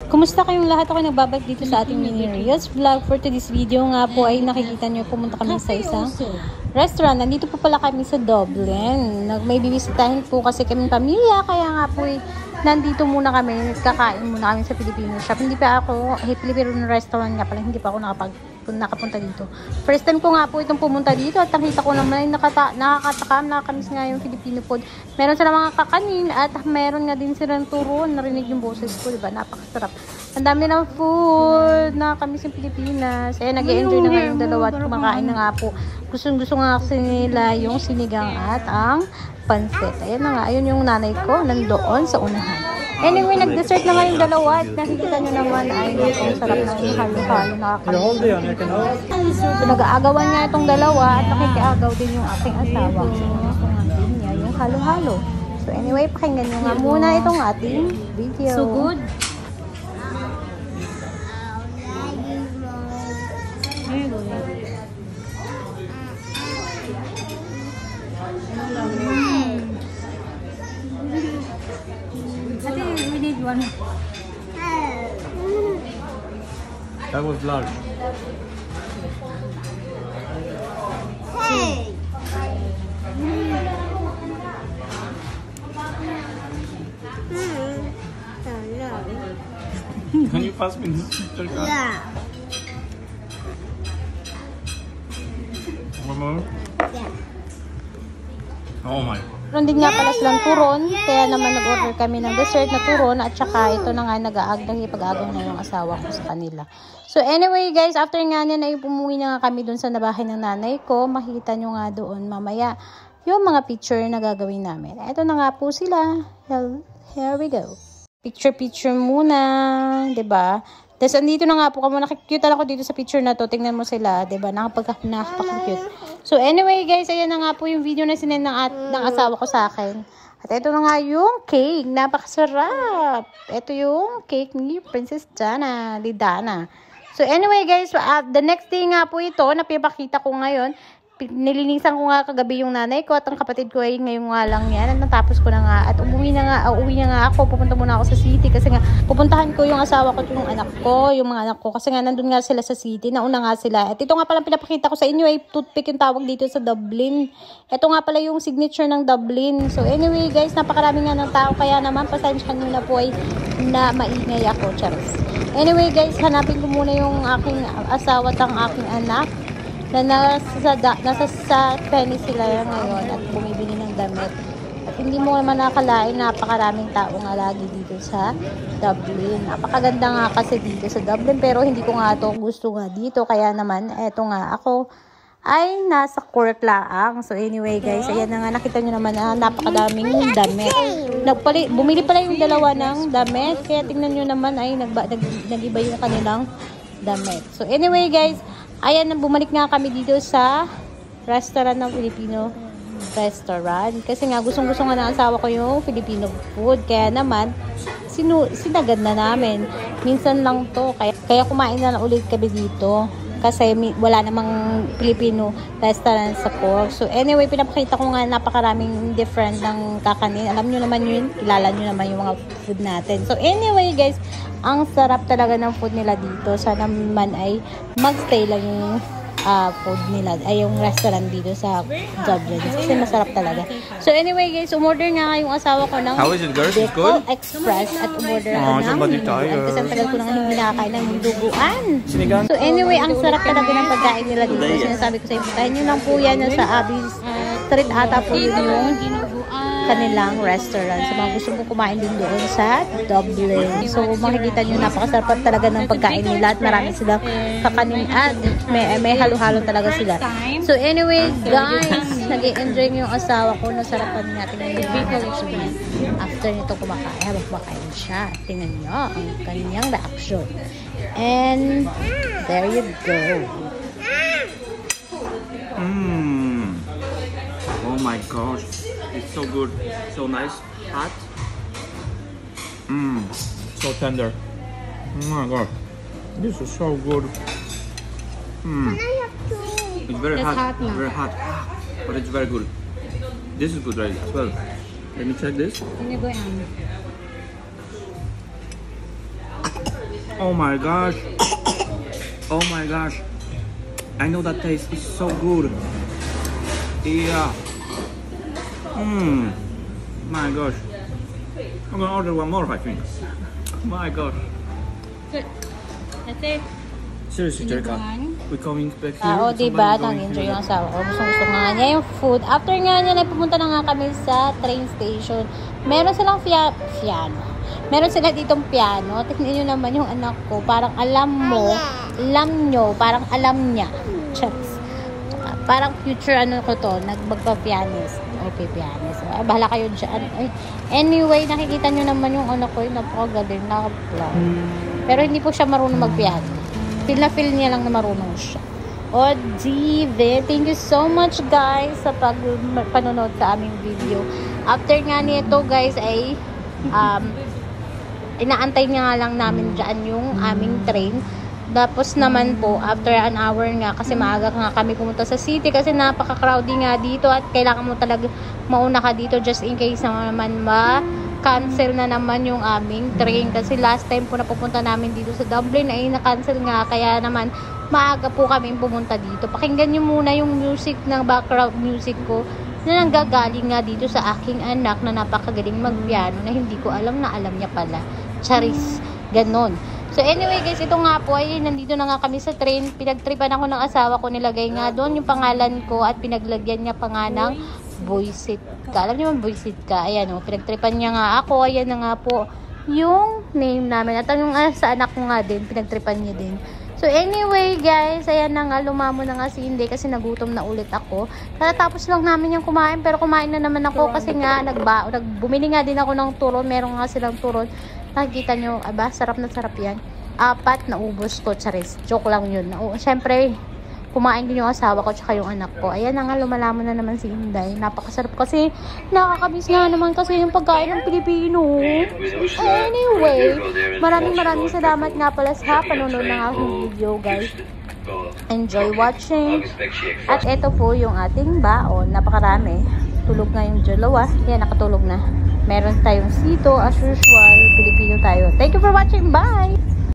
Kumusta kayong lahat? Ako nagbabalik dito sa ating mini reels vlog. For today's video nga po ay nakikita nyo, pumunta kami sa isang restaurant. Nandito po pala kami sa Dublin. May bibisitahin po kasi kami pamilya, kaya nga po nandito muna kami, kakain muna kami sa Filipino shop. Hindi pa ako, Filipino restaurant nga pala, hindi pa ako nakapunta dito. First time ko nga po itong pumunta dito at nakita ko naman ay nakakatakam, nakakamiss nga yung Filipino food. Meron sila mga kakanin at meron nga din silang turon. Narinig yung boses ko, diba? Napakasarap. Ang dami ng food, nakakamiss yung Pilipinas. Eh, nag-e-enjoy na nga yung dalawa at kumakain na nga po. Gusto nga kasi nila yung sinigang at ang pansit. Ayan na nga, ayun yung nanay ko nandoon sa unahan. Anyway, nag-dessert na nga yung dalawa at nakikita nyo naman ay ang sarap na yung halo-halo nakakamiss. So, nag-aagawan nga itong dalawa at nakikiagaw din yung aking asawa. So, gusto nga din niya yung halo-halo. So, anyway, pakinggan nyo nga muna itong ating video. So good. I think we need one. That was large. Hey. Can you pass me this picture card? Yeah. One more? Yeah. Oh my. Meron din nga pala silang turon, kaya naman nag-order kami ng dessert na turon at saka ito na nga nag-aagaw na yung asawa ko sa kanila. So anyway guys, after nga niyan ay pumuwi na nga kami dun sa nabahay ng nanay ko. Makikita nyo nga doon mamaya yung mga picture na gagawin namin. Ito na nga po sila. Here we go. Picture muna, 'di ba? Tapos andito na nga po kamo, nakikute lang ako dito sa picture na to. Tingnan mo sila, 'di ba? Nakapaka-cute. So anyway guys, ayan na nga po yung video na sinend ng asawa ko sa akin. At ito na nga yung cake, napakasarap. Ito yung cake ni Princess Lidana. So anyway guys, the next day nga po ito, napipakita ko ngayon. Nilinisan ko nga kagabi yung nanay ko at ang kapatid ko ay ngayon nga lang yan. At natapos ko na nga at uuwi na nga ako. Pupunta muna ako sa city kasi nga pupuntahan ko yung asawa ko at yung anak ko, yung mga anak ko. Kasi nga nandun nga sila sa city, nauna nga sila. At ito nga pala pinapakita ko sa inyo ay toothpick yung tawag dito sa Dublin. Ito nga pala yung signature ng Dublin. So anyway guys, napakarami nga ng tao kaya naman pasensyahan nyo na po ay na maingay ako. Charis. Anyway guys, hanapin ko muna yung aking asawa at ang aking anak na nasa sa Penny sila ngayon at bumibili ng damit. At hindi mo naman nakalain, napakaraming tao nga lagi dito sa Dublin. Napakaganda nga kasi dito sa Dublin, pero hindi ko nga ito gusto nga dito. Kaya naman, eto nga ako ay nasa court lang. So anyway guys, ayan na nga, nakita nyo naman na napakadaming damit. Bumili pala yung dalawa ng damit, kaya tingnan nyo naman ay nag-iba yung kanilang damit. So anyway guys, ayan, bumalik nga kami dito sa restaurant ng Filipino restaurant. Kasi nga, gustong-gusto nga ng asawa ko yung Filipino food. Kaya naman, sinagad na namin. Minsan lang to. Kaya kumain na lang ulit kami dito. Kasi wala namang Filipino restaurant sa Cork. So anyway, pinapakita ko nga napakaraming different ng kakanin. Alam nyo naman yun, kilala nyo naman yung mga food natin. So anyway guys, ang sarap talaga ng food nila dito. Sana naman ay magstay lang yung food nila, ay yung restaurant dito sa Dublin. Kasi masarap talaga. So anyway guys, umorder nga yung asawa ko ng How is it, girls? It's Bicol good? Express at umorder ako ng somebody tayo. kasi ang tagal ko nang hindi nakakain ng duguan. So anyway, ang sarap talaga ng pagkain nila dito. Sinasabi ko sa inyo, tayo nyo lang po yan sa Abby's Street ata po yun yung kanilang restaurant. So mga gusto mo kumain din doon sa Dublin. So makikita nyo, napakasarap talaga ng pagkain nila at marami silang kakanin at may halo-halo talaga sila. So anyway guys, nag-i-enjoy yung asawa ko. Nasarapan natin yung reaction. After nito kumakain, habang kumakain siya, tingnan nyo ang kanyang reaction. And there you go. Oh my gosh, it's so good, so nice, hot. So tender. Oh my god, this is so good. It's very hot, very hot, but it's very good. This is good right as well. Let me check this. Oh my gosh. Oh my gosh. I know that taste is so good. Yeah. My gosh. I'm gonna order one more, I think. My gosh. Good. That's it. Seriously, Jerica. We're coming back here. Oo, diba? Nag-enjoy yung asawa ko. Gusto nga niya yung food. After nga niya, pumunta na nga kami sa train station. Meron silang piano. Meron sila ditong piano. Tignan nyo naman yung anak ko. Parang alam nyo, parang alam niya. Chucks. Parang future ano ko to, magpa-pianist. Okay, pianist. Ay, bahala kayo dyan. Ay, anyway, nakikita nyo naman yung anak ko. Yung napakagaling na vlog. Pero hindi po siya marunong mag-piano. Feel na feel niya lang na marunong siya. O, dive. Thank you so much, guys, sa panonood sa aming video. After nga nito, guys, ay inaantay nga lang namin dyan yung aming train. Tapos naman po, after an hour nga, kasi maaga nga kami pumunta sa city kasi napaka-crowded nga dito at kailangan mo talaga mauna ka dito just in case naman cancel na naman yung aming train. Kasi last time po na pupunta namin dito sa Dublin ay na-cancel nga, kaya naman maaga po kami pumunta dito. Pakinggan nyo muna yung music ng background music ko na nanggagaling nga dito sa aking anak na napakagaling magpiano na hindi ko alam na alam niya pala. Charis. Ganon. So anyway guys, ito nga po ay nandito na nga kami sa train. Pinagtripan ako ng asawa ko, nilagay nga doon yung pangalan ko at pinaglagyan niya pa nga ng Boysit ka. Alam niyo man Boysit ka. Ayan o, pinagtripan niya nga ako. Ayan na nga po yung name namin. At yung sa anak ko nga din, pinagtripan niya din. So anyway guys, ayan na nga, lumamo na nga si Inday kasi nagutom na ulit ako. Tatapos lang namin yung kumain, pero kumain na naman ako kasi nga bumili nga din ako ng turon. Meron nga silang turon. Nakikita nyo, aba, sarap na sarap yan. 4 na ubos ko, charis. Joke lang yun. Siyempre, kumain din yung asawa ko tsaka yung anak ko. Ayan na nga, lumalamon na naman si Inday. Napakasarap kasi, nakakamiss nga naman kasi yung pagkain ng Pilipino. Anyway, maraming salamat nga pala sa panonood ng aking video, guys. Enjoy watching. At ito po yung ating baon. Napakarami. Tulog nga yung dalawa. Yan, nakatulog na. Meron tayong sito, as usual. Pilipino tayo. Thank you for watching. Bye!